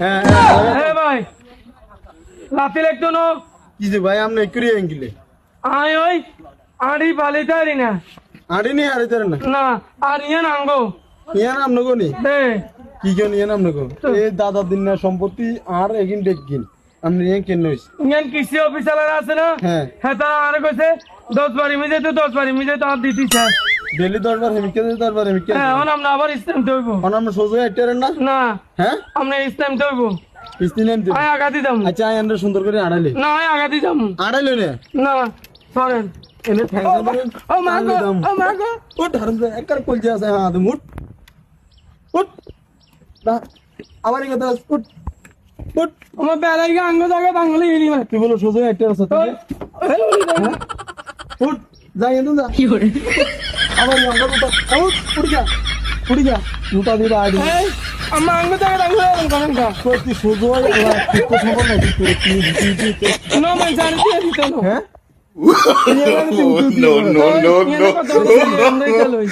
হ্যাঁ ভাই লাতি লাগতো না কি যে ভাই আপনি একটু এঙ্গিলে আয় ওই আড়ি পালিতে আরি না আড়ি নি আড়ি তার না না আর ইয়ে নাঙ্গো ইয়া নাম নগো নি দে কি কেন ইয়া নাম নগো এই দাদা দিন না সম্পত্তি আর এগিন দেখগিন আপনি ইয়া কেন নইস ইয়ান কৃষি অফিসার আছে না হ্যাঁ হ্যাঁ তারা আর কইছে 10 বারি মিজে তো 10 বারি মিজে তো আর দিতি চাই ডেলি দরবার হেমিকে দরবার হেমিকে হ্যাঁ এখন আমরা আবার ইসলাম দইব আমরা সোজা এটারেন না না হ্যাঁ আমরা ইসলাম দইব কিস্তি নেন দিন আয় আগাতি যাম আচ্ছা আই আমরা সুন্দর করে আড়াইলে না আয় আগাতি যাম আড়াইলে নে না সরেন এনে ঠ্যাংসা মারেন ও মাগো ও মাগো উঠ হারম একবার কলজে আছে হ্যাঁ তুমি উঠ উঠ না আবার কথা উঠ উঠ আমার বেলাই গে আঙ্গ জায়গা বাঙালি এলি মানে কি বলো সোজা একটা আছে তুমি উঠ যাই এনে যা কি করে আবার আমরা উঠ উঠ যা উঠা দিবা আইডি আমার আঙ্গ জায়গা বাঙালি এরকম করেন কা তুই সোজা এলা ঠিক তো খবর নাই তুই কি নো মান জানি দিয়ে দিত না হ্যাঁ no, no, no, no. আমরা এটা লই